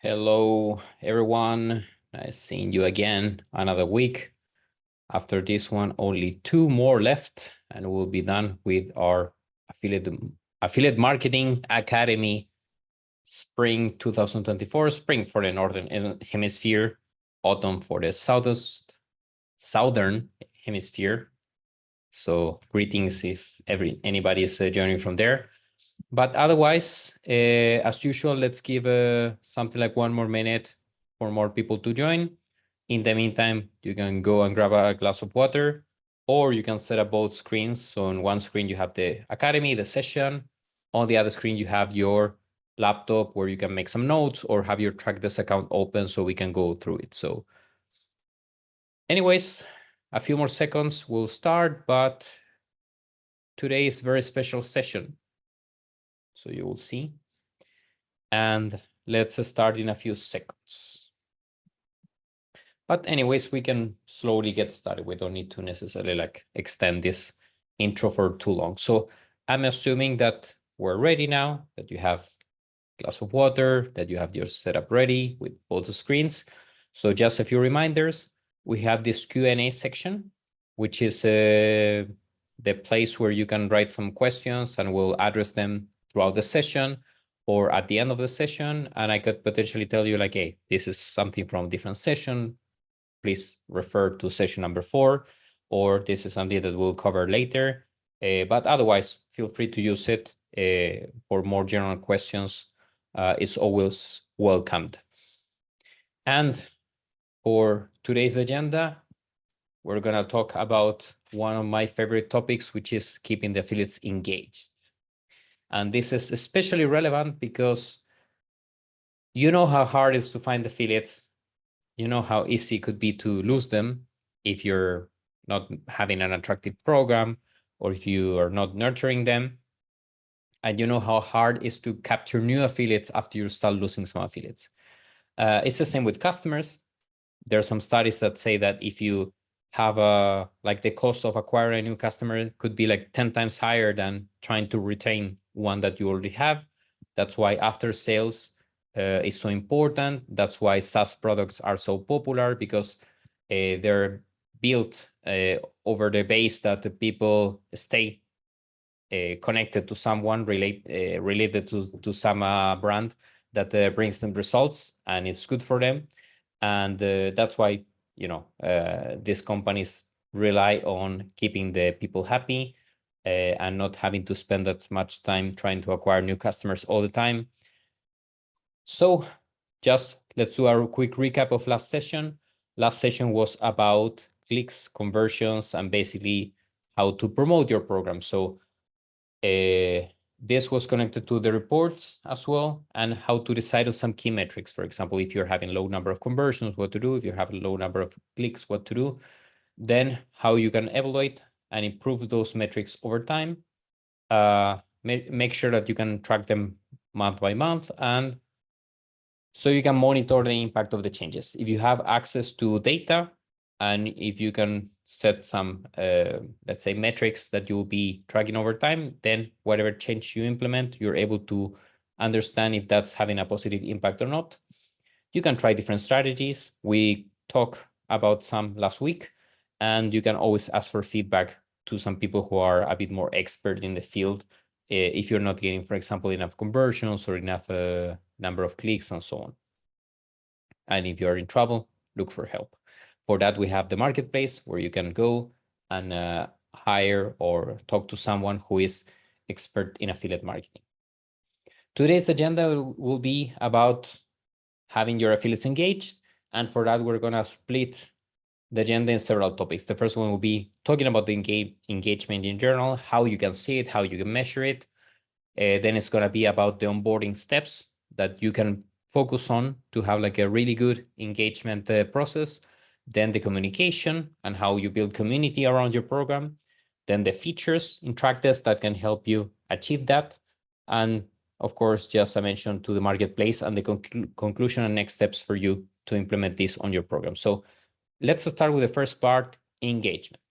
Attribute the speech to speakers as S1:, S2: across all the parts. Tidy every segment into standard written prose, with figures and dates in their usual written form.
S1: Hello, everyone. Nice seeing you again. Another week. After this one, only 2 more left, and we'll be done with our affiliate marketing academy spring 2024, spring for the northern hemisphere, autumn for the southern hemisphere. So greetings if anybody is joining from there. But otherwise, as usual, let's give something like 1 more minute for more people to join. In the meantime, you can go and grab a glass of water, or you can set up both screens. So on one screen, you have the academy, the session. On the other screen, you have your laptop where you can make some notes or have your Trackdesk account open so we can go through it. So anyways, a few more seconds, we'll start, but today is a very special session. So you will see. And let's start in a few seconds. But anyways, we can slowly get started. We don't need to necessarily like extend this intro for too long. So I'm assuming that we're ready now, that you have a glass of water, that you have your setup ready with both the screens. So just a few reminders. We have this Q&A section, which is the place where you can write some questions and we'll address them throughout the session or at the end of the session. And I could potentially tell you like, hey, this is something from a different session. Please refer to session number 4, or this is something that we'll cover later. But otherwise, feel free to use it for more general questions. It's always welcomed. And for today's agenda, we're going to talk about one of my favorite topics, which is keeping the affiliates engaged. And this is especially relevant because you know how hard it is to find affiliates. You know how easy it could be to lose them if you're not having an attractive program or if you are not nurturing them. And you know how hard it is to capture new affiliates after you start losing some affiliates. It's the same with customers. There are some studies that say that if you have like the cost of acquiring a new customer could be like 10 times higher than trying to retain one that you already have. That's why after sales is so important. That's why SaaS products are so popular, because they're built over the base that the people stay connected to someone related to some brand that brings them results and it's good for them. And that's why, these companies rely on keeping the people happy and not having to spend that much time trying to acquire new customers all the time. So just let's do a quick recap of last session. Last session was about clicks, conversions, and basically how to promote your program. So this was connected to the reports as well, and how to decide on some key metrics. For example, if you're having low number of conversions, what to do. If you have a low number of clicks, what to do. Then how you can evaluate and improve those metrics over time. Make sure that you can track them month by month, and so you can monitor the impact of the changes. If you have access to data, and if you can set some, let's say, metrics that you'll be tracking over time, then whatever change you implement, you're able to understand if that's having a positive impact or not. You can try different strategies. We talked about some last week, and you can always ask for feedback to some people who are a bit more expert in the field if you're not getting, for example, enough conversions or enough number of clicks and so on. And if you're in trouble, look for help. For that, we have the marketplace where you can go and hire or talk to someone who is expert in affiliate marketing. Today's agenda will be about having your affiliates engaged. And for that, we're going to split the agenda in several topics. The first one will be talking about the engagement in general, how you can see it, how you can measure it. Then it's going to be about the onboarding steps that you can focus on to have like a really good engagement process. Then the communication and how you build community around your program. Then the features in Trackdesk that can help you achieve that. And of course, just I mentioned to the marketplace and the conclusion and next steps for you to implement this on your program. So let's start with the first part, engagement.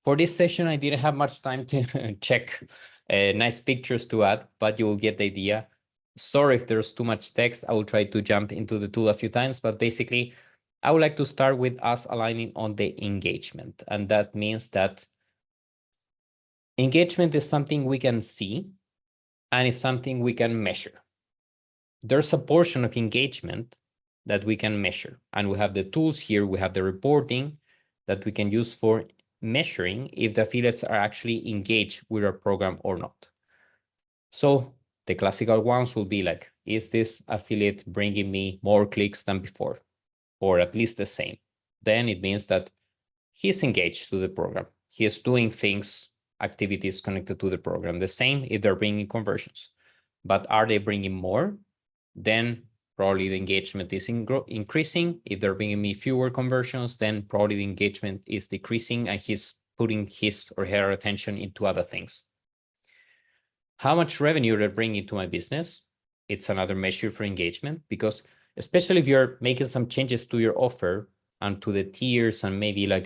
S1: For this session, I didn't have much time to check nice pictures to add, but you will get the idea. Sorry if there's too much text. I will try to jump into the tool a few times, but basically, I would like to start with us aligning on the engagement. And that means that engagement is something we can see and it's something we can measure. There's a portion of engagement that we can measure. And we have the tools here. We have the reporting that we can use for measuring if the affiliates are actually engaged with our program or not. So the classical ones will be like, is this affiliate bringing me more clicks than before, or at least the same? Then it means that he's engaged to the program. He is doing things, activities connected to the program. The same if they're bringing conversions. But are they bringing more? Then probably the engagement is increasing. If they're bringing me fewer conversions, then probably the engagement is decreasing and he's putting his or her attention into other things. How much revenue they're bringing to my business? It's another measure for engagement, because especially if you're making some changes to your offer and to the tiers and maybe like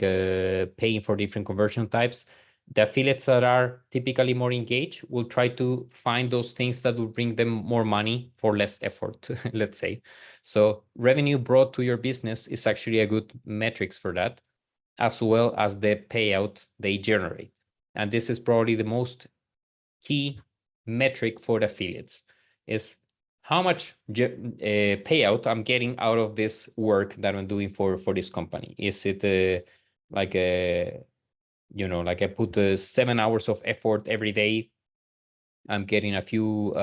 S1: paying for different conversion types, the affiliates that are typically more engaged will try to find those things that will bring them more money for less effort, let's say. So revenue brought to your business is actually a good metrics for that, as well as the payout they generate. And this is probably the most key metric for the affiliates, is how much payout I'm getting out of this work that I'm doing for this company. Is it like a, like I put 7 hours of effort every day, I'm getting a few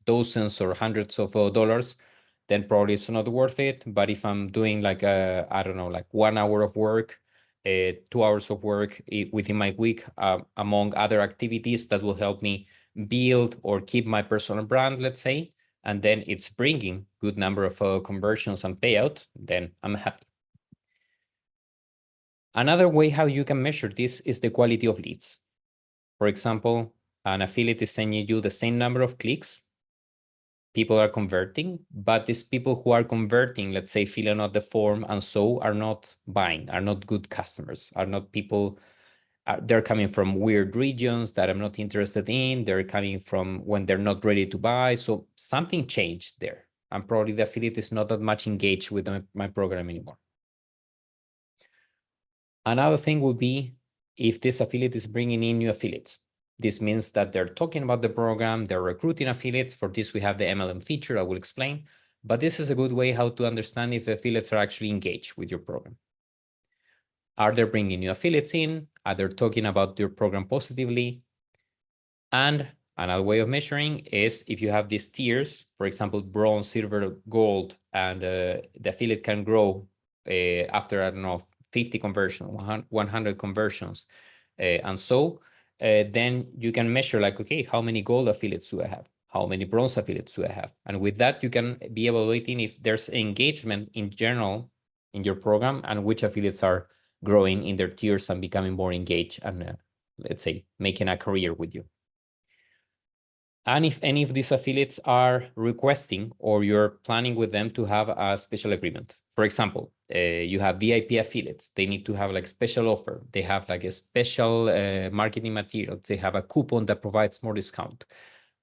S1: dozens or hundreds of dollars, then probably it's not worth it. But if I'm doing like I don't know, like 1 hour of work, 2 hours of work within my week, among other activities that will help me build or keep my personal brand, let's say, and then it's bringing good number of conversions and payout, then I'm happy. Another way how you can measure this is the quality of leads. For example, an affiliate is sending you the same number of clicks, people are converting, but these people who are converting, let's say filling out the form and so, are not buying, are not good customers, are not people, they're coming from weird regions that I'm not interested in, they're coming from when they're not ready to buy. So something changed there. And probably the affiliate is not that much engaged with my program anymore. Another thing would be if this affiliate is bringing in new affiliates. This means that they're talking about the program, they're recruiting affiliates. For this, we have the MLM feature, I will explain. But this is a good way how to understand if affiliates are actually engaged with your program. Are they bringing new affiliates in? Are they talking about your program positively? And another way of measuring is if you have these tiers, for example, bronze, silver, gold, and the affiliate can grow after, I don't know, 50 conversions, 100 conversions, and so then you can measure like, okay, how many gold affiliates do I have? How many bronze affiliates do I have? And with that, you can be evaluating if there's engagement in general in your program and which affiliates are growing in their tiers and becoming more engaged and let's say making a career with you. And if any of these affiliates are requesting or you're planning with them to have a special agreement. For example, you have VIP affiliates. They need to have like special offer. They have like a special marketing material. They have a coupon that provides more discount.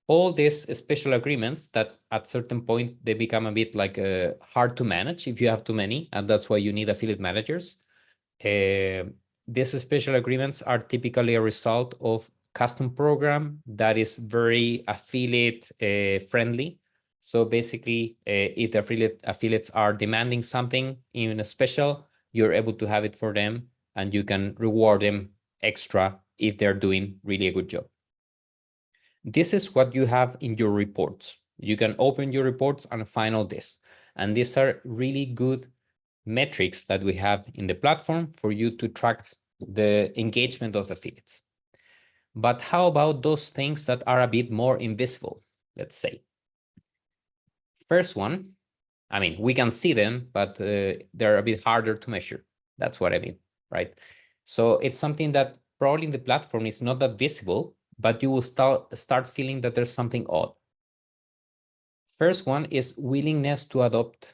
S1: All these special agreements that at certain point, they become a bit like hard to manage if you have too many. And that's why you need affiliate managers. These special agreements are typically a result of custom program that is very affiliate friendly. So basically, if the affiliates are demanding something in a special, you're able to have it for them and you can reward them extra if they're doing really a good job. This is what you have in your reports. You can open your reports and find all this. And these are really good metrics that we have in the platform for you to track the engagement of the affiliates. But how about those things that are a bit more invisible, let's say? First one, I mean, we can see them, but they're a bit harder to measure. That's what I mean, right? So it's something that probably in the platform is not that visible, but you will start feeling that there's something odd. First one is willingness to adopt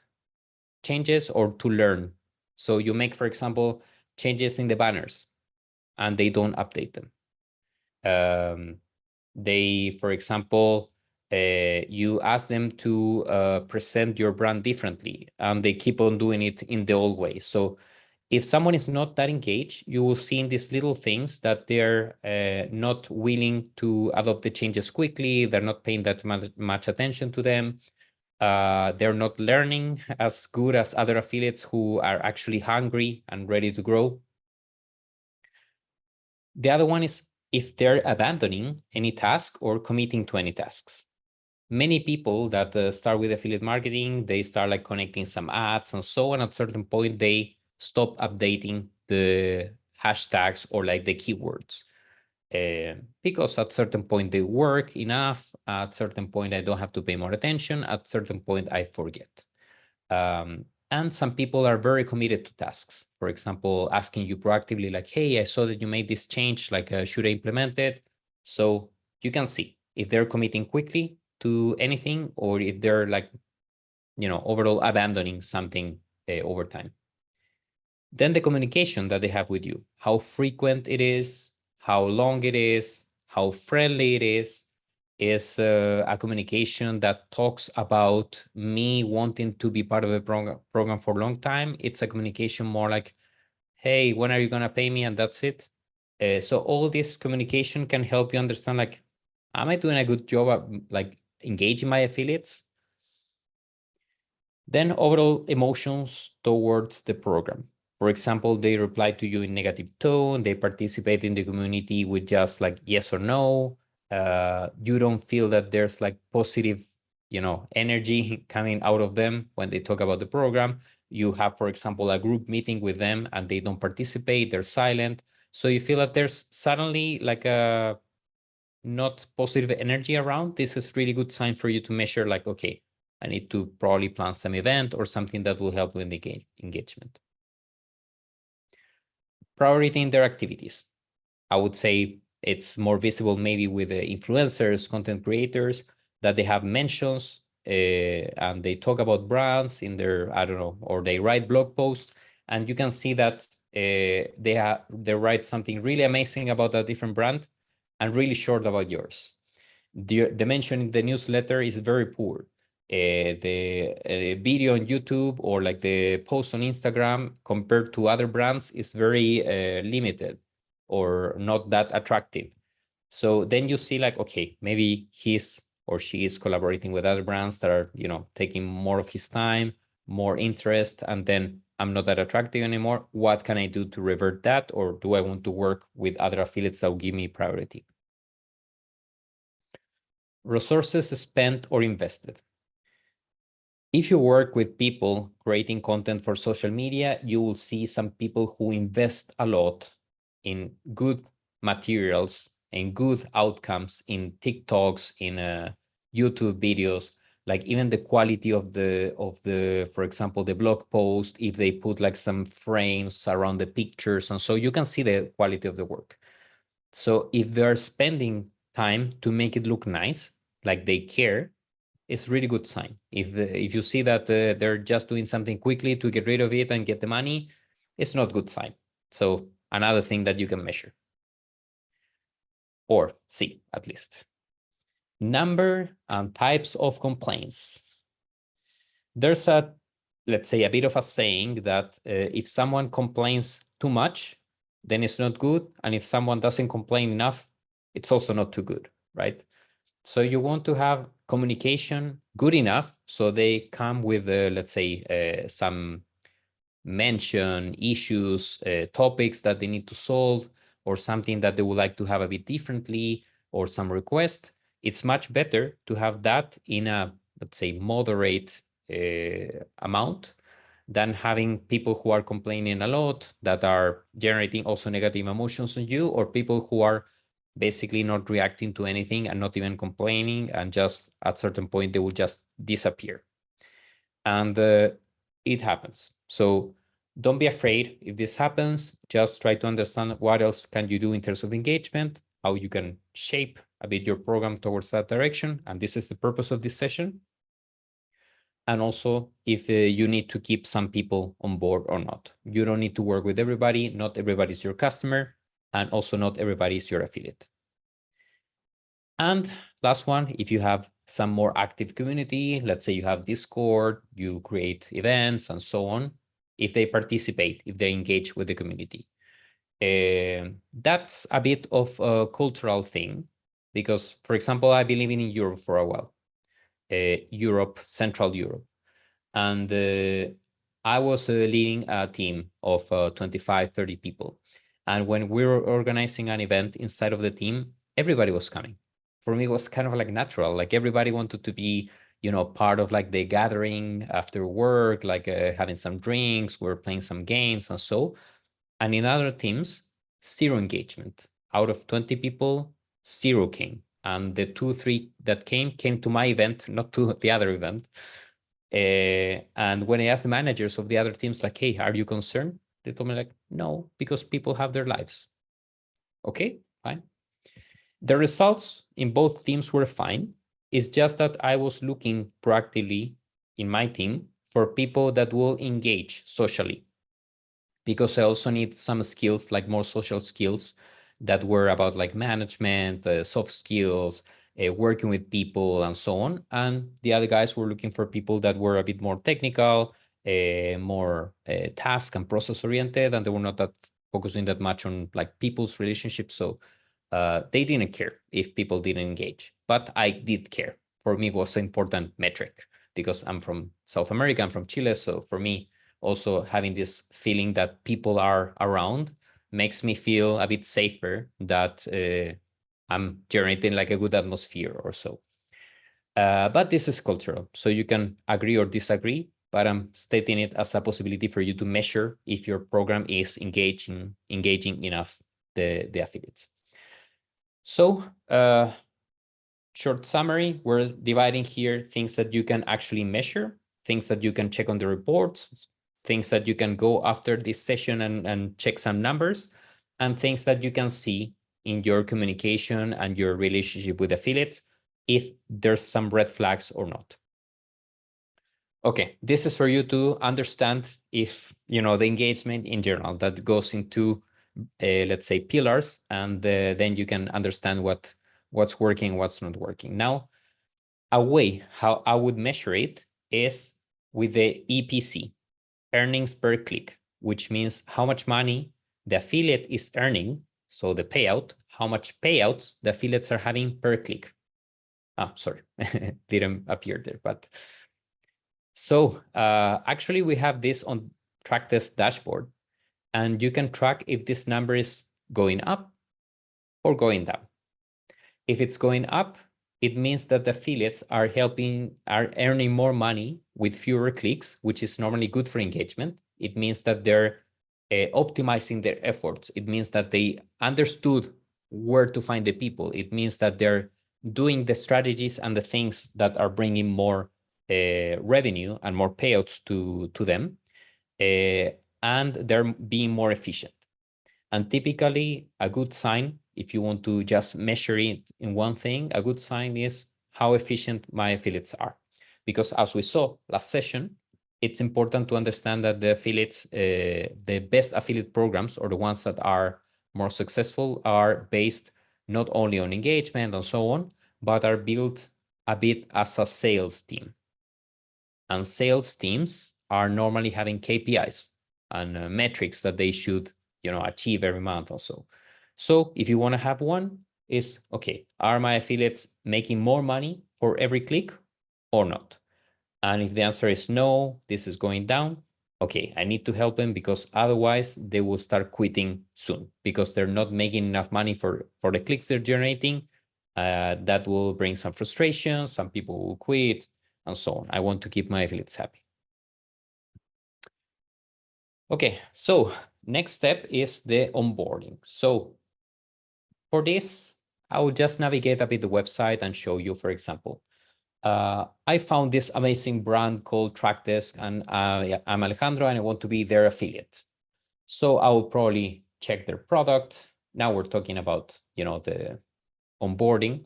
S1: changes or to learn. So you make, for example, changes in the banners and they don't update them. They, for example, you ask them to present your brand differently, and they keep on doing it in the old way. So if someone is not that engaged, you will see in these little things that they're not willing to adopt the changes quickly. They're not paying that much attention to them. They're not learning as good as other affiliates who are actually hungry and ready to grow. The other one is if they're abandoning any task or committing to any tasks. Many people that start with affiliate marketing, they start like connecting some ads and so on. At a certain point, they stop updating the hashtags or like the keywords. Because at a certain point they work enough, at a certain point I don't have to pay more attention, at a certain point I forget. And some people are very committed to tasks. For example, asking you proactively like, hey, I saw that you made this change, like should I implement it? So you can see if they're committing quickly to anything or if they're like, overall abandoning something over time. Then the communication that they have with you, how frequent it is, how long it is, how friendly it is a communication that talks about me wanting to be part of the program for a long time. It's a communication more like, hey, when are you going to pay me? And that's it. So all this communication can help you understand, like, am I doing a good job at like engaging my affiliates? Then overall emotions towards the program. For example, they reply to you in negative tone, they participate in the community with just like yes or no. You don't feel that there's like positive, energy coming out of them when they talk about the program. You have, for example, a group meeting with them and they don't participate, they're silent. So you feel that there's suddenly like a not positive energy around. This is really good sign for you to measure like, okay, I need to probably plan some event or something that will help with the engagement. Priority in their activities. I would say it's more visible maybe with the influencers, content creators, that they have mentions and they talk about brands in their, I don't know, or they write blog posts, and you can see that they write something really amazing about a different brand and really short about yours. The mention in the newsletter is very poor. The video on YouTube or like the post on Instagram compared to other brands is very limited or not that attractive. So then you see like, okay, maybe he's or she is collaborating with other brands that are, taking more of his time, more interest, and then I'm not that attractive anymore. What can I do to revert that? Or do I want to work with other affiliates that will give me priority? Resources spent or invested. If you work with people creating content for social media, you will see some people who invest a lot in good materials and good outcomes in TikToks, in YouTube videos, like even the quality of the, for example, the blog post, if they put like some frames around the pictures. And so you can see the quality of the work. So if they're spending time to make it look nice, like they care, it's really good sign. If you see that they're just doing something quickly to get rid of it and get the money, it's not good sign. So another thing that you can measure or see at least. Number and types of complaints. There's let's say a bit of a saying that if someone complains too much, then it's not good. And if someone doesn't complain enough, it's also not too good, right? So you want to have communication good enough so they come with, let's say, some mention issues, topics that they need to solve, or something that they would like to have a bit differently, or some request. It's much better to have that in a, let's say, moderate amount than having people who are complaining a lot that are generating also negative emotions on you, or people who are basically not reacting to anything and not even complaining, and just at a certain point they will just disappear. And it happens. So don't be afraid if this happens. Just try to understand what else can you do in terms of engagement, how you can shape a bit your program towards that direction. And this is the purpose of this session. And also if you need to keep some people on board or not. You don't need to work with everybody. Not everybody is your customer, and also not everybody is your affiliate. And last one, if you have some more active community, let's say you have Discord, you create events and so on, if they participate, if they engage with the community. That's a bit of a cultural thing, because, for example, I've been living in Europe for a while, Europe, Central Europe. And I was leading a team of 25, 30 people. And when we were organizing an event inside of the team, everybody was coming. For me, it was kind of like natural. Like everybody wanted to be, part of like the gathering after work, like having some drinks, we're playing some games and so. And in other teams, zero engagement. Out of 20 people, zero came. And the 2, 3 that came to my event, not to the other event. And when I asked the managers of the other teams, like, hey, are you concerned? They told me like, no, because people have their lives. Okay, fine. The results in both teams were fine. It's just that I was looking proactively in my team for people that will engage socially, because I also need some skills, like more social skills that were about like management, soft skills, working with people and so on. And the other guys were looking for people that were a bit more technical, more task and process oriented, and they were not that focusing that much on like people's relationships. So they didn't care if people didn't engage, but I did care. For me, it was an important metric because I'm from South America, I'm from Chile. So for me, also having this feeling that people are around makes me feel a bit safer, that I'm generating like a good atmosphere or so. But this is cultural, so you can agree or disagree, but I'm stating it as a possibility for you to measure if your program is engaging enough the affiliates. So short summary, we're dividing here things that you can actually measure, things that you can check on the reports, things that you can go after this session and check some numbers, and things that you can see in your communication and your relationship with affiliates, if there's some red flags or not. Okay, this is for you to understand if, the engagement in general that goes into, let's say, pillars, and then you can understand what's working, what's not working. Now, a way how I would measure it is with the EPC, earnings per click, which means how much money the affiliate is earning. So the payout, how much payouts the affiliates are having per click. Sorry, didn't appear there. But so actually we have this on Trackdesk dashboard, and you can track if this number is going up or going down. If it's going up, it means that the affiliates are earning more money with fewer clicks, which is normally good for engagement. It means that they're optimizing their efforts. It means that they understood where to find the people. It means that they're doing the strategies and the things that are bringing more revenue and more payouts to them, and they're being more efficient. And typically, a good sign, if you want to just measure it in one thing, a good sign is how efficient my affiliates are. Because as we saw last session, it's important to understand that the affiliates, the best affiliate programs, or the ones that are more successful, are based not only on engagement and so on, but are built a bit as a sales team. And sales teams are normally having KPIs and metrics that they should achieve every month or so. So if you want to have one, is okay, are my affiliates making more money for every click or not? And if the answer is no, this is going down, okay, I need to help them, because otherwise they will start quitting soon, because they're not making enough money for the clicks they're generating. That will bring some frustration, some people will quit, and so on. I want to keep my affiliates happy. Okay, so next step is the onboarding. So for this, I will just navigate a bit the website and show you, for example, I found this amazing brand called Trackdesk, and yeah, I'm Alejandro and I want to be their affiliate. So I will probably check their product. Now we're talking about, the onboarding.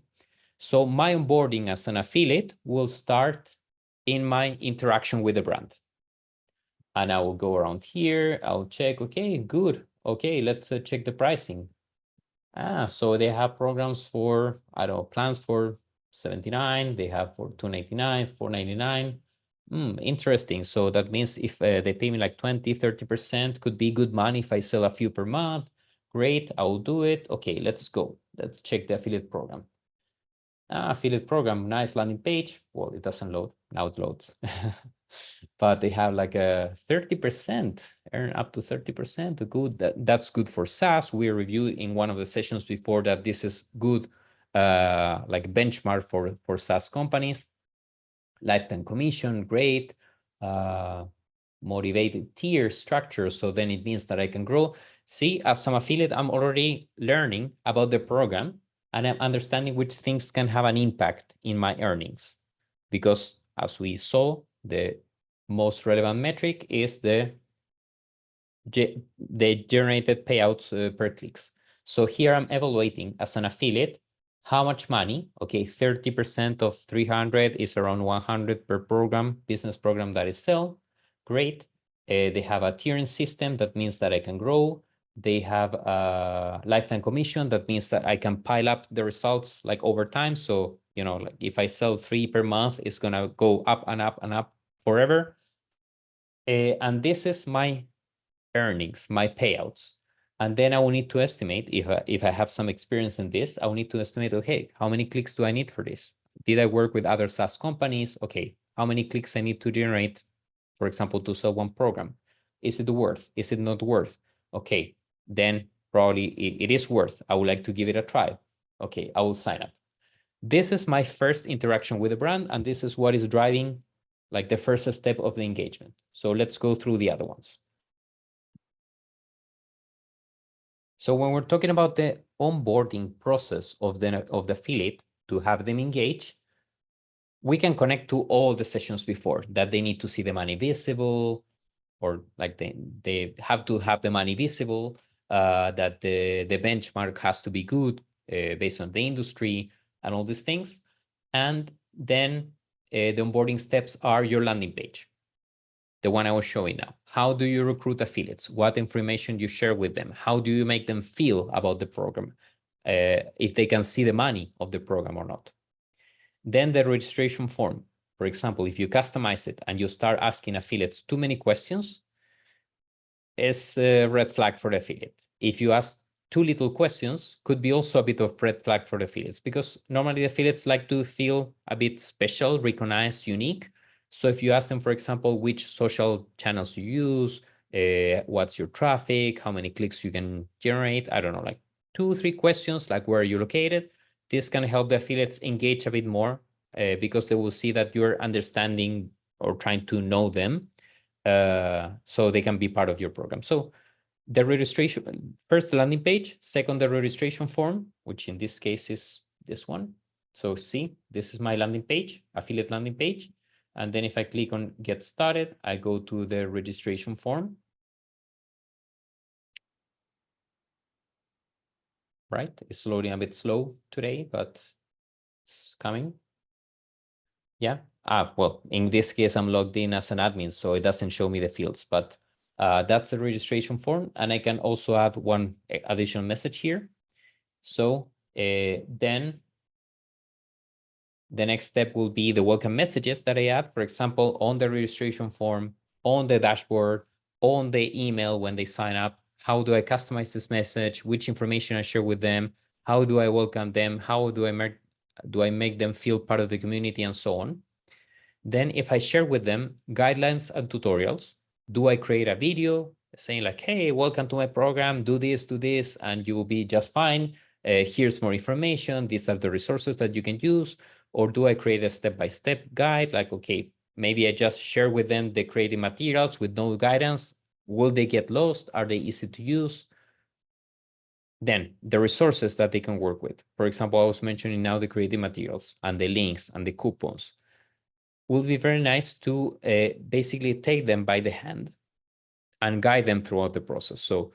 S1: So my onboarding as an affiliate will start in my interaction with the brand. And I will go around here, I'll check, okay, good. Okay, let's check the pricing. So they have programs for, I don't know, plans for $79. They have for $2.99, $4.99. Interesting. So that means if they pay me like 20, 30%, could be good money if I sell a few per month. Great, I will do it. Okay, let's go. Let's check the affiliate program. Affiliate program, nice landing page. Well, it doesn't load. Now it loads. But they have like a 30%, earn up to 30%. Good. That's good for SaaS. We reviewed in one of the sessions before that this is good, like benchmark for SaaS companies. Lifetime commission, great. Motivated tier structure. So then it means that I can grow. See, as an affiliate, I'm already learning about the program and I'm understanding which things can have an impact in my earnings. Because as we saw, the most relevant metric is the generated payouts per clicks. So here I'm evaluating as an affiliate how much money. Okay, 30% of 300 is around 100 per program, business program that is sell. Great. They have a tiering system. That means that I can grow. They have a lifetime commission. That means that I can pile up the results like over time. So, you know, like if I sell 3 per month, it's going to go up and up and up forever. And this is my earnings, my payouts. And then I will need to estimate, if I have some experience in this, I will need to estimate, okay, how many clicks do I need for this? Did I work with other SaaS companies? Okay, how many clicks I need to generate, for example, to sell one program? Is it worth? Is it not worth? Okay, then probably it is worth. I would like to give it a try. Okay, I will sign up. This is my first interaction with the brand, and this is what is driving like the first step of the engagement. So let's go through the other ones. So when we're talking about the onboarding process of the affiliate to have them engage, we can connect to all the sessions before that they need to see the money visible, or like they have to have the money visible, that the benchmark has to be good based on the industry and all these things. And then the onboarding steps are your landing page, the one I was showing now. How do you recruit affiliates? What information you share with them? How do you make them feel about the program? If they can see the money of the program or not. Then the registration form. For example, if you customize it and you start asking affiliates too many questions, it's a red flag for the affiliate. If you ask too little questions, could be also a bit of red flag for the affiliates, because normally the affiliates like to feel a bit special, recognized, unique. So if you ask them, for example, which social channels you use, what's your traffic, how many clicks you can generate, I don't know, like 2-3 questions, like where are you located? This can help the affiliates engage a bit more because they will see that you're understanding or trying to know them, so they can be part of your program. So the registration, first the landing page, second the registration form, which in this case is this one. So see, this is my landing page, affiliate landing page. And then if I click on get started, I go to the registration form. Right, it's loading a bit slow today, but it's coming. Yeah. Well, in this case, I'm logged in as an admin, so it doesn't show me the fields, but that's a registration form. And I can also add one additional message here. So then the next step will be the welcome messages that I add, for example, on the registration form, on the dashboard, on the email when they sign up. How do I customize this message? Which information I share with them? How do I welcome them? How do I make them feel part of the community, and so on? Then if I share with them guidelines and tutorials, do I create a video saying like, hey, welcome to my program, do this, and you will be just fine. Here's more information. These are the resources that you can use. Or do I create a step-by-step guide? Like, okay, maybe I just share with them the creating materials with no guidance. Will they get lost? Are they easy to use? Then the resources that they can work with. For example, I was mentioning now the creating materials and the links and the coupons. Will be very nice to basically take them by the hand and guide them throughout the process. So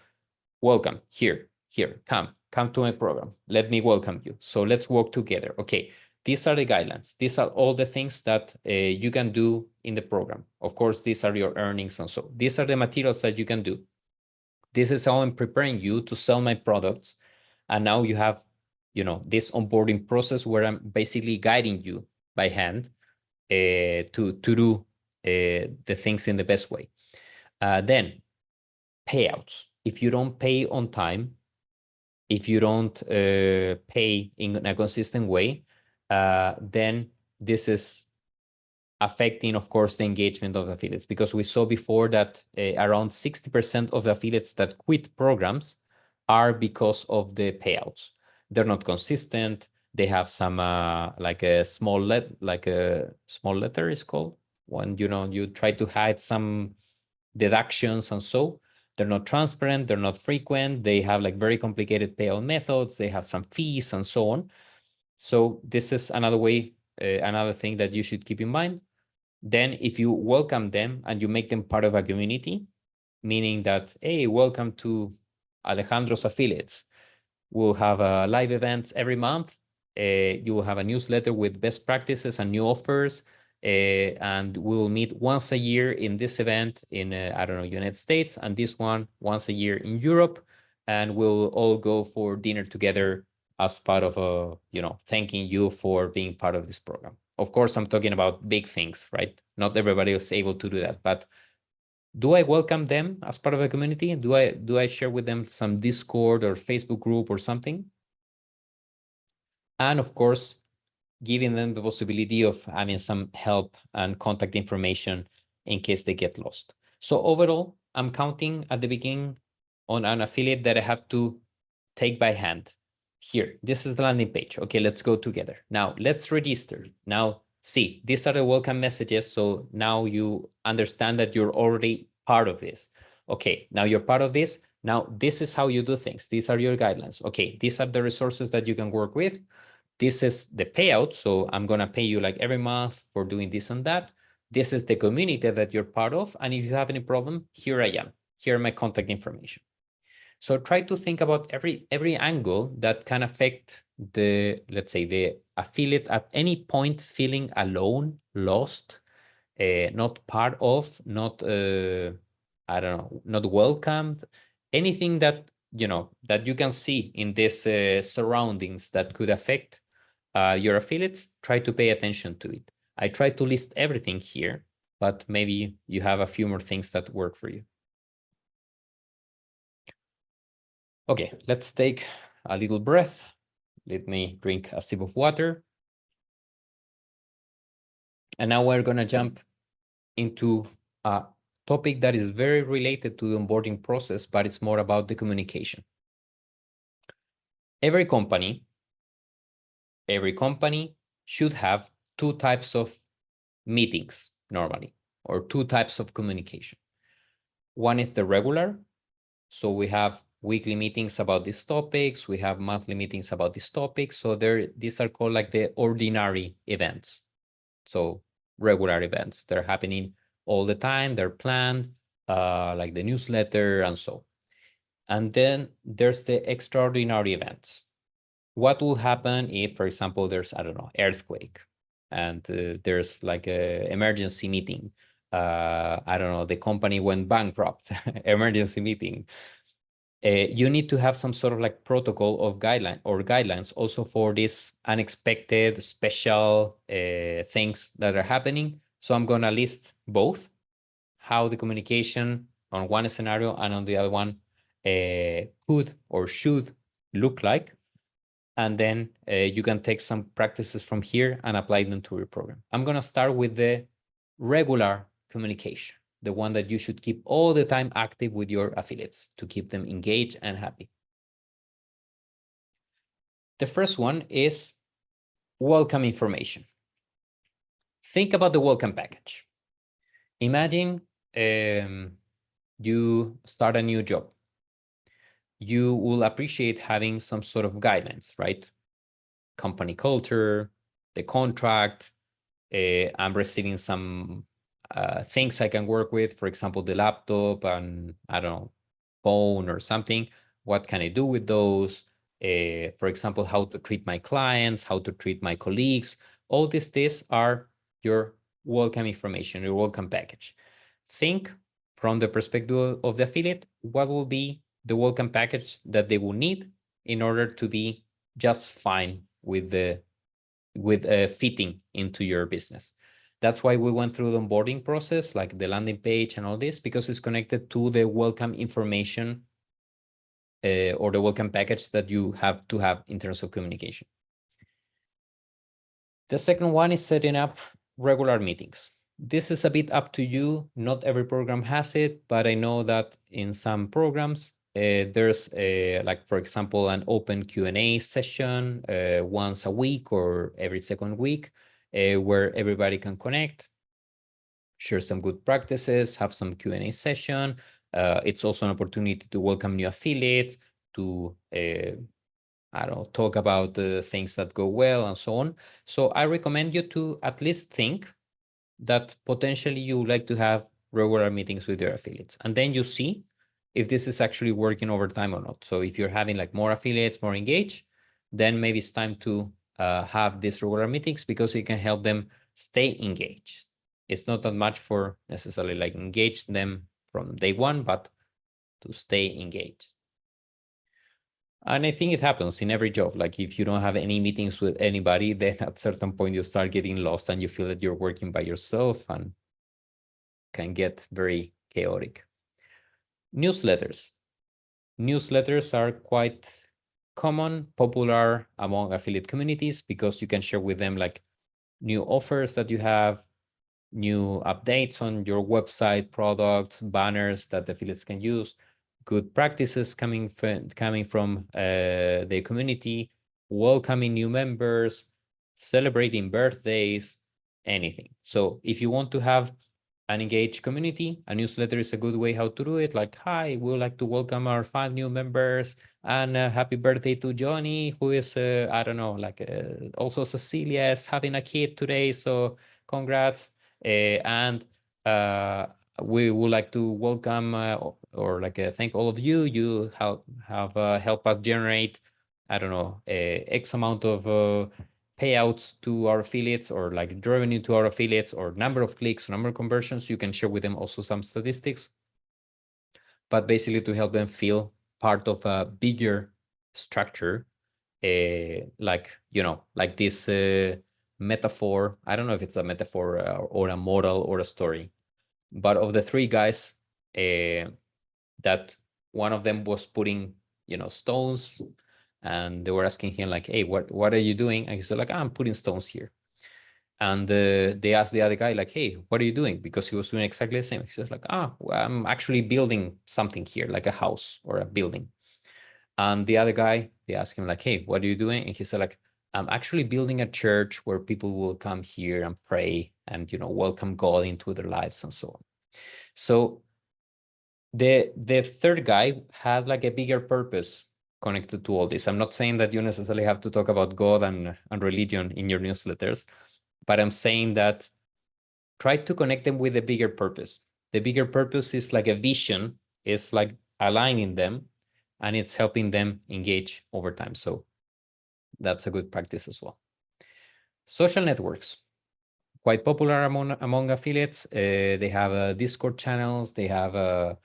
S1: welcome, here, come to my program. Let me welcome you. So let's work together. Okay, these are the guidelines. These are all the things that you can do in the program. Of course, these are your earnings, and so these are the materials that you can do. This is how I'm preparing you to sell my products. And now you have, this onboarding process where I'm basically guiding you by hand to do the things in the best way. Then payouts. If you don't pay on time, if you don't pay in a consistent way, then this is affecting, of course, the engagement of the affiliates, because we saw before that around 60% of the affiliates that quit programs are because of the payouts. They're not consistent. They have some like a small letter is called when you try to hide some deductions, and so they're not transparent, they're not frequent, they have like very complicated payout methods, they have some fees and so on. So this is another way, another thing that you should keep in mind. Then if you welcome them and you make them part of a community, meaning that, hey, welcome to Alejandro's affiliates. We'll have live events every month. You will have a newsletter with best practices and new offers. And we will meet once a year in this event in, I don't know, United States, and this one once a year in Europe. And we'll all go for dinner together as part of thanking you for being part of this program. Of course, I'm talking about big things, right? Not everybody is able to do that, but do I welcome them as part of a community? Do I share with them some Discord or Facebook group or something? And of course, giving them the possibility of having some help and contact information in case they get lost. So overall, I'm counting at the beginning on an affiliate that I have to take by hand. Here, this is the landing page. Okay, let's go together. Now let's register. Now see, these are the welcome messages. So now you understand that you're already part of this. Okay, now you're part of this. Now this is how you do things. These are your guidelines. Okay, these are the resources that you can work with. This is the payout. So I'm going to pay you like every month for doing this and that. This is the community that you're part of. And if you have any problem, here I am. Here are my contact information. So try to think about every angle that can affect let's say, the affiliate at any point feeling alone, lost, not part of, not, I don't know, not welcomed, anything that, that you can see in these surroundings that could affect your affiliates, try to pay attention to it. I try to list everything here, but maybe you have a few more things that work for you. Okay, let's take a little breath. Let me drink a sip of water. And now we're going to jump into a topic that is very related to the onboarding process, but it's more about the communication. Every company should have two types of meetings normally, or two types of communication. One is the regular. So we have weekly meetings about these topics. We have monthly meetings about these topics. So these are called like the ordinary events. So regular events, they're happening all the time. They're planned, like the newsletter and so. And then there's the extraordinary events. What will happen if, for example, there's, I don't know, earthquake, and there's like a emergency meeting. I don't know, the company went bankrupt, emergency meeting. You need to have some sort of like protocol of guidelines also for these unexpected special things that are happening. So I'm going to list both, how the communication on one scenario and on the other one could or should look like. And then you can take some practices from here and apply them to your program. I'm going to start with the regular communication, the one that you should keep all the time active with your affiliates to keep them engaged and happy. The first one is welcome information. Think about the welcome package. Imagine you start a new job. You will appreciate having some sort of guidelines, right? Company culture, the contract. I'm receiving some things I can work with, for example, the laptop and, I don't know, phone or something. What can I do with those? For example, how to treat my clients, how to treat my colleagues. All these are your welcome information, your welcome package. Think from the perspective of the affiliate, what will be the welcome package that they will need in order to be just fine with fitting into your business. That's why we went through the onboarding process, like the landing page and all this, because it's connected to the welcome information or the welcome package that you have to have in terms of communication. The second one is setting up regular meetings. This is a bit up to you. Not every program has it, but I know that in some programs, there's like, for example, an open Q&A session once a week or every second week where everybody can connect, share some good practices, have some Q&A session. It's also an opportunity to welcome new affiliates, to I don't know, talk about the things that go well and so on. So I recommend you to at least think that potentially you would like to have regular meetings with your affiliates. And then you see if this is actually working over time or not. So if you're having like more affiliates, more engaged, then maybe it's time to have these regular meetings because it can help them stay engaged. It's not that much for necessarily like engage them from day one, but to stay engaged. And I think it happens in every job. Like if you don't have any meetings with anybody, then at a certain point you start getting lost and you feel that you're working by yourself and can get very chaotic. Newsletters. Newsletters are quite common, popular among affiliate communities because you can share with them like new offers that you have, new updates on your website, products, banners that the affiliates can use, good practices coming from the community, welcoming new members, celebrating birthdays, anything. So if you want to have an engaged community, a newsletter is a good way how to do it. Like, hi, we would like to welcome our 5 new members and happy birthday to Johnny, who is, I don't know, like also Cecilia is having a kid today. So congrats. And we would like to welcome or like thank all of you. You have helped us generate, I don't know, X amount of payouts to our affiliates or like revenue to our affiliates or number of clicks, number of conversions. You can share with them also some statistics, but basically to help them feel part of a bigger structure, like, you know, like this metaphor. I don't know if it's a metaphor or a model or a story, but of the 3 guys that one of them was putting, you know, stones, and they were asking him like, hey, what are you doing? And he said like, I'm putting stones here. And they asked the other guy like, hey, what are you doing? Because he was doing exactly the same. He says like, well, I'm actually building something here, like a house or a building. And the other guy, they asked him like, hey, what are you doing? And he said like, I'm actually building a church where people will come here and pray and, you know, welcome God into their lives and so on. So the third guy has like a bigger purpose connected to all this. I'm not saying that you necessarily have to talk about God and religion in your newsletters, but I'm saying that try to connect them with a bigger purpose. The bigger purpose is like a vision, is like aligning them, and it's helping them engage over time. So that's a good practice as well. Social networks, quite popular among affiliates. They have Discord channels. They have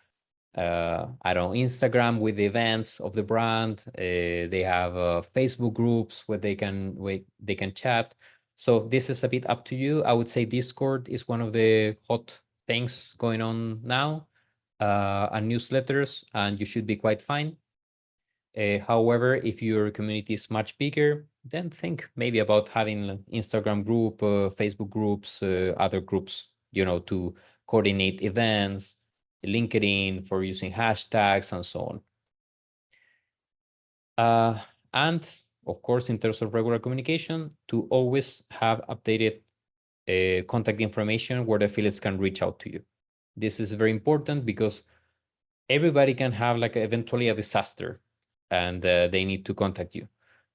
S1: I don't know, Instagram with the events of the brand. They have Facebook groups where they can chat. So this is a bit up to you. I would say Discord is one of the hot things going on now, and newsletters, and you should be quite fine. However, if your community is much bigger, then think maybe about having an Instagram group, Facebook groups, other groups, you know, to coordinate events, LinkedIn for using hashtags and so on. And of course, in terms of regular communication, to always have updated contact information where the affiliates can reach out to you. This is very important because everybody can have like eventually a disaster and they need to contact you.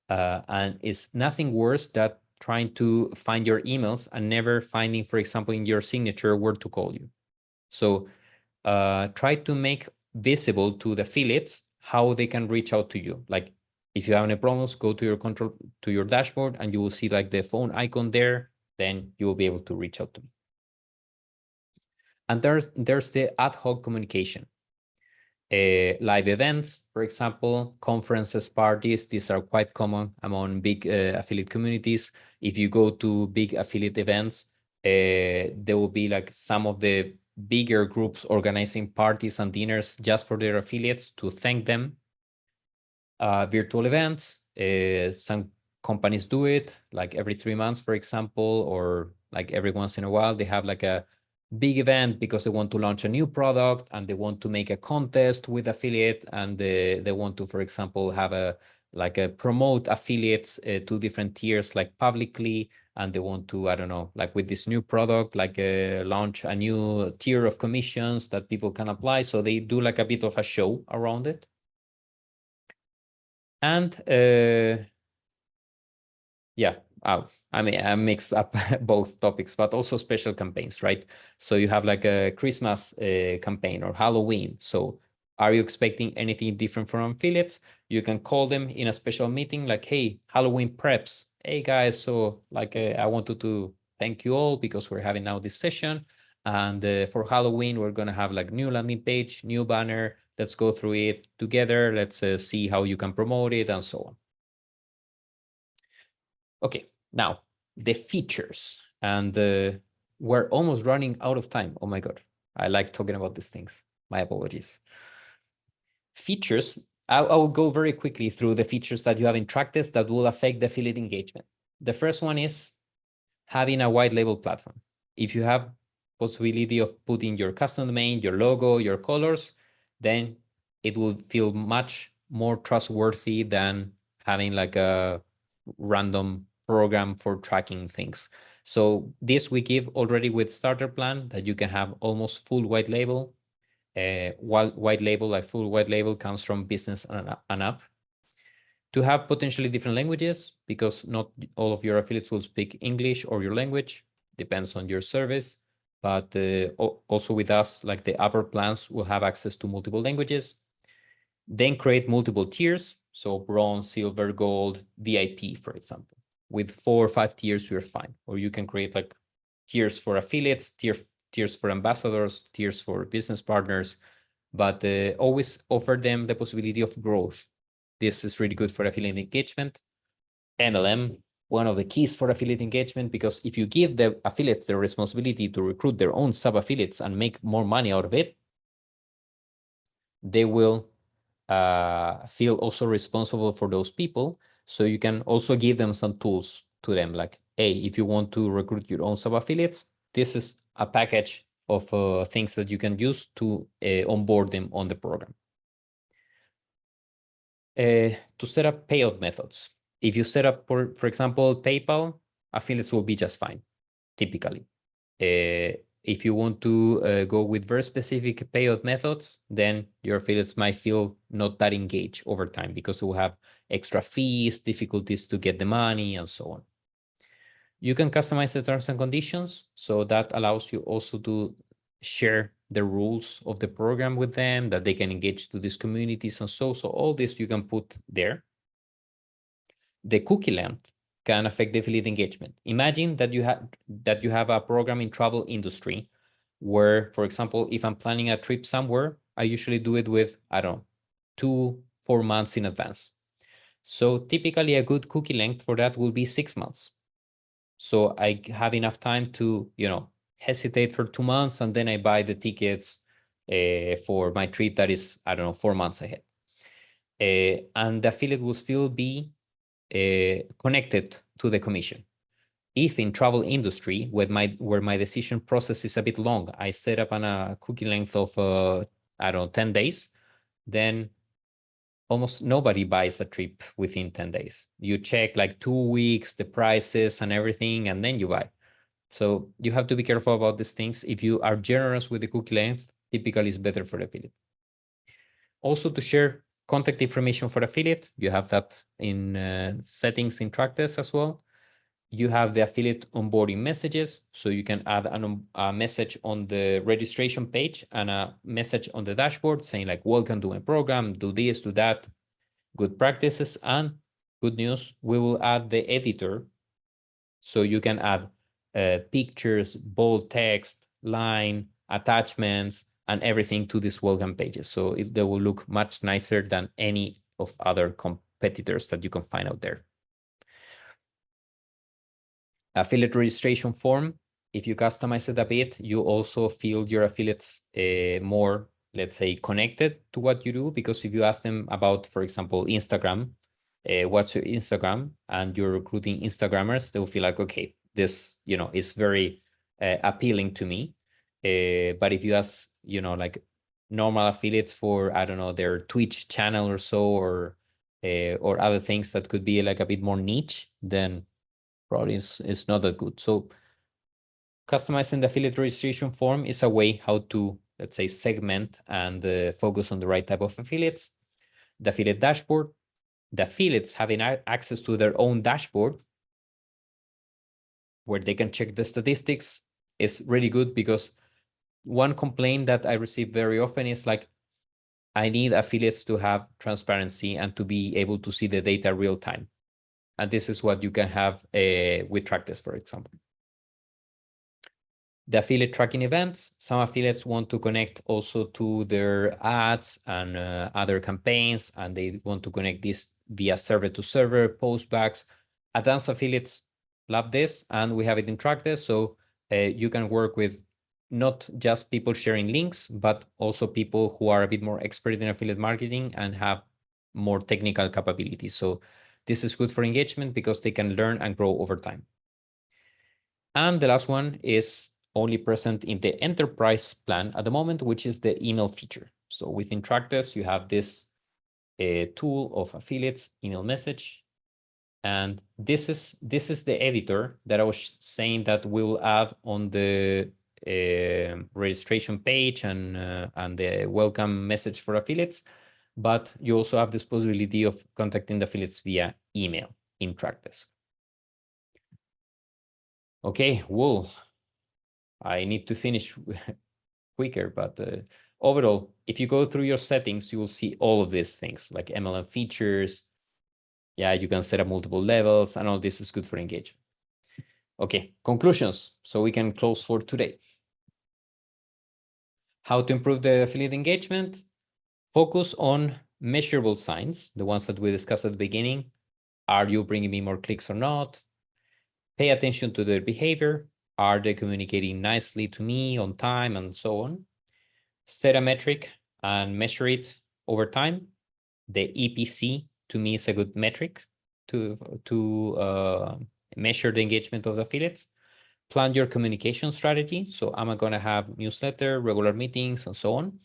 S1: And it's nothing worse than trying to find your emails and never finding, for example, in your signature where to call you. So try to make visible to the affiliates how they can reach out to you. Like if you have any problems, go to your dashboard and you will see like the phone icon there, then you will be able to reach out to me. And there's the ad hoc communication. Live events, for example, conferences, parties, these are quite common among big affiliate communities. If you go to big affiliate events, there will be like some of the bigger groups organizing parties and dinners just for their affiliates to thank them. Virtual events, some companies do it like every 3 months, for example, or like every once in a while. They have like a big event because they want to launch a new product and they want to make a contest with affiliate, and they want to, for example, have a promote affiliates to different tiers like publicly, and they want to, I don't know, like with this new product, like launch a new tier of commissions that people can apply. So they do like a bit of a show around it. And yeah, I mean, I mixed up both topics, but also special campaigns, right? So you have like a Christmas campaign or Halloween. So are you expecting anything different from affiliates? You can call them in a special meeting like, hey, Halloween preps. Hey guys, so like I wanted to thank you all because we're having now this session. And for Halloween, we're going to have like new landing page, new banner. Let's go through it together. Let's see how you can promote it and so on. Okay, now the features, and we're almost running out of time. Oh my God, I like talking about these things. My apologies. Features, I will go very quickly through the features that you have in Trackdesk that will affect the affiliate engagement. The first one is having a white label platform. If you have possibility of putting your custom domain, your logo, your colors, then it will feel much more trustworthy than having like a random program for tracking things. So this we give already with starter plan that you can have almost full white label. White label, like full white label, comes from business and up. To have potentially different languages, because not all of your affiliates will speak English or your language, depends on your service. But also with us, like the upper plans will have access to multiple languages. Then create multiple tiers. So bronze, silver, gold, VIP, for example. With 4 or 5 tiers, you're fine. Or you can create like tiers for affiliates, tiers for ambassadors, tiers for business partners, but always offer them the possibility of growth. This is really good for affiliate engagement. MLM, one of the keys for affiliate engagement, because if you give the affiliates the responsibility to recruit their own sub-affiliates and make more money out of it, they will feel also responsible for those people. So you can also give them some tools to them, like, hey, if you want to recruit your own sub-affiliates, this is a package of things that you can use to onboard them on the program. To set up payout methods. If you set up, for example, PayPal, affiliates will be just fine, typically. If you want to go with very specific payout methods, then your affiliates might feel not that engaged over time because they will have extra fees, difficulties to get the money, and so on. You can customize the terms and conditions, so that allows you also to share the rules of the program with them, that they can engage to these communities and so all this you can put there. The cookie length can affect the affiliate engagement. Imagine that you have a program in travel industry where, for example, if I'm planning a trip somewhere, I usually do it with, I don't know, 2-4 months in advance. So typically a good cookie length for that will be 6 months. So I have enough time to, hesitate for 2 months, and then I buy the tickets for my trip that is, I don't know, 4 months ahead. And the affiliate will still be connected to the commission. If in travel industry, where my decision process is a bit long, I set up on a cookie length of, I don't know, 10 days, then almost nobody buys a trip within 10 days. You check like 2 weeks, the prices and everything, and then you buy. So you have to be careful about these things. If you are generous with the cookie length, typically it's better for the affiliate. Also, to share contact information for affiliate, you have that in settings in Trackdesk as well. You have the affiliate onboarding messages, so you can add a message on the registration page and a message on the dashboard saying like, welcome to my program, do this, do that, good practices. And good news, we will add the editor, so you can add pictures, bold text, line, attachments, and everything to these welcome pages. So they will look much nicer than any of other competitors that you can find out there. Affiliate registration form. If you customize it a bit, you also feel your affiliates more, let's say, connected to what you do. Because if you ask them about, for example, Instagram, what's your Instagram, and you're recruiting Instagrammers, they'll feel like, okay, this, is very appealing to me. But if you ask, like normal affiliates for, I don't know, their Twitch channel or so, or other things that could be like a bit more niche, then probably it's not that good. So customizing the affiliate registration form is a way how to, let's say, segment and focus on the right type of affiliates. The affiliate dashboard, the affiliates having access to their own dashboard where they can check the statistics is really good, because one complaint that I receive very often is like, I need affiliates to have transparency and to be able to see the data real time. And this is what you can have with Trackdesk, for example. The affiliate tracking events, some affiliates want to connect also to their ads and other campaigns, and they want to connect this via server to server, postbacks. Advanced affiliates love this, and we have it in Trackdesk. So you can work with not just people sharing links, but also people who are a bit more expert in affiliate marketing and have more technical capabilities. So this is good for engagement because they can learn and grow over time. And the last one is only present in the enterprise plan at the moment, which is the email feature. So within Trackdesk, you have this tool of affiliates, email message. And this is the editor that I was saying that we'll add on the registration page and the welcome message for affiliates. But you also have this possibility of contacting the affiliates via email in Trackdesk. Okay, well, I need to finish quicker, but overall, if you go through your settings, you will see all of these things like MLM features. Yeah, you can set up multiple levels, and all this is good for engagement. Okay, conclusions. So we can close for today. How to improve the affiliate engagement? Focus on measurable signs, the ones that we discussed at the beginning. Are you bringing me more clicks or not? Pay attention to their behavior. Are they communicating nicely to me on time and so on? Set a metric and measure it over time. The EPC to me is a good metric to measure the engagement of the affiliates. Plan your communication strategy. So am I going to have newsletter, regular meetings, and so on?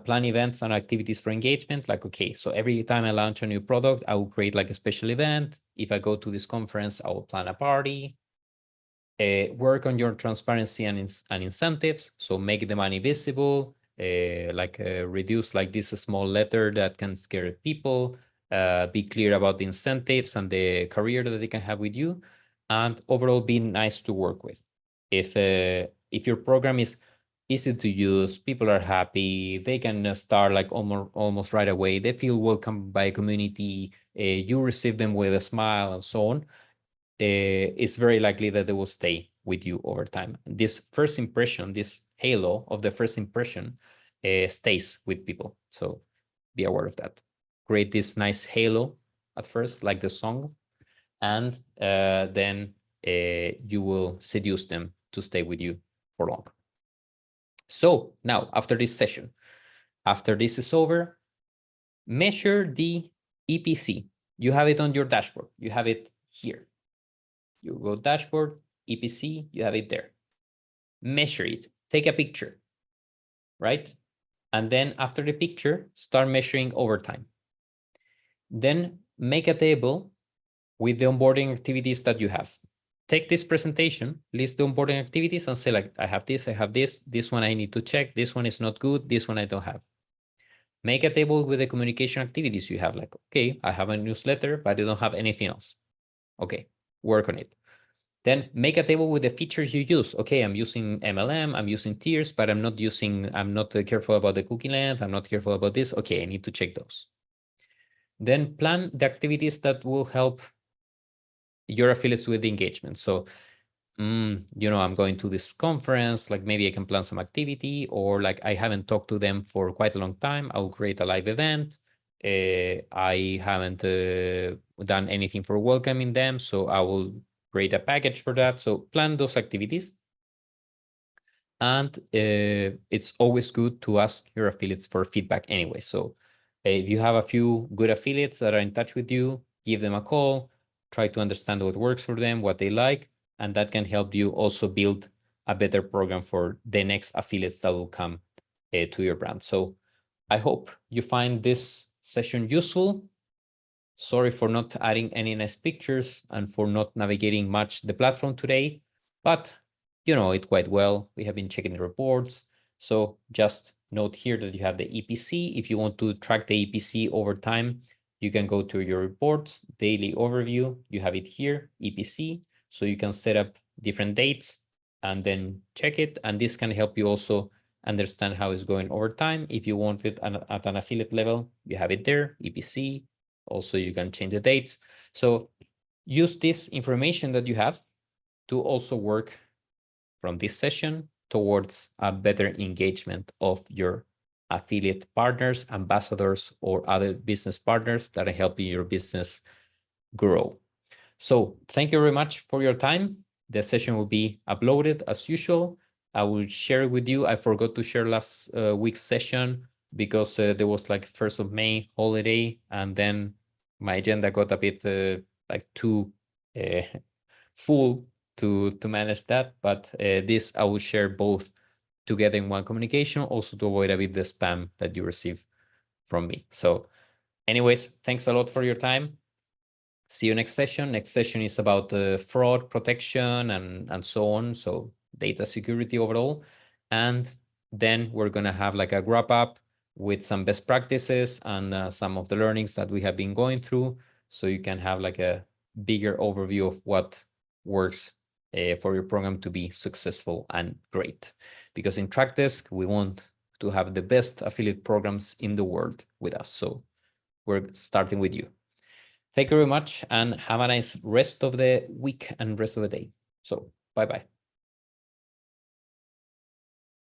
S1: Plan events and activities for engagement. Like, okay, so every time I launch a new product, I will create like a special event. If I go to this conference, I will plan a party. Work on your transparency and incentives. So make the money visible, reduce like this small letter that can scare people, be clear about the incentives and the career that they can have with you, and overall be nice to work with. If your program is easy to use, people are happy, they can start like almost right away, they feel welcomed by a community, you receive them with a smile and so on, it's very likely that they will stay with you over time. This first impression, this halo of the first impression, stays with people. So be aware of that. Create this nice halo at first, like the song, and then you will seduce them to stay with you for long. So now, after this session, after this is over, measure the EPC. You have it on your dashboard. You have it here. You go dashboard, EPC, you have it there. Measure it, take a picture, right? And then after the picture, start measuring over time. Then make a table with the onboarding activities that you have. Take this presentation, list the onboarding activities and say like, I have this one I need to check, this one is not good, this one I don't have. Make a table with the communication activities you have, like, okay, I have a newsletter, but I don't have anything else. Okay, work on it. Then make a table with the features you use. Okay, I'm using MLM, I'm using tiers, but I'm not careful about the cookie length, I'm not careful about this. Okay, I need to check those. Then plan the activities that will help your affiliates with the engagement. So I'm going to this conference, like maybe I can plan some activity, or like I haven't talked to them for quite a long time. I'll create a live event. I haven't done anything for welcoming them, so I will create a package for that. So plan those activities. And it's always good to ask your affiliates for feedback anyway. So if you have a few good affiliates that are in touch with you, give them a call, try to understand what works for them, what they like, and that can help you also build a better program for the next affiliates that will come to your brand. So I hope you find this session useful. Sorry for not adding any nice pictures and for not navigating much the platform today, but you know it quite well. We have been checking the reports. So just note here that you have the EPC. If you want to track the EPC over time, you can go to your reports, daily overview. You have it here, EPC. So you can set up different dates and then check it. And this can help you also understand how it's going over time. If you want it at an affiliate level, you have it there, EPC. Also, you can change the dates. So use this information that you have to also work from this session towards a better engagement of your affiliate partners, ambassadors, or other business partners that are helping your business grow. So thank you very much for your time. The session will be uploaded as usual. I will share with you. I forgot to share last week's session because there was like 1st of May holiday, and then my agenda got a bit like too uh, full to manage that. But this I will share both together in one communication, also to avoid a bit the spam that you receive from me. So anyways, thanks a lot for your time. See you next session. Next session is about fraud protection and so on. So data security overall. And then we're going to have like a wrap up with some best practices and some of the learnings that we have been going through. So you can have like a bigger overview of what works for your program to be successful and great. Because in Trackdesk, we want to have the best affiliate programs in the world with us. So we're starting with you. Thank you very much and have a nice rest of the week and rest of the day. So bye-bye.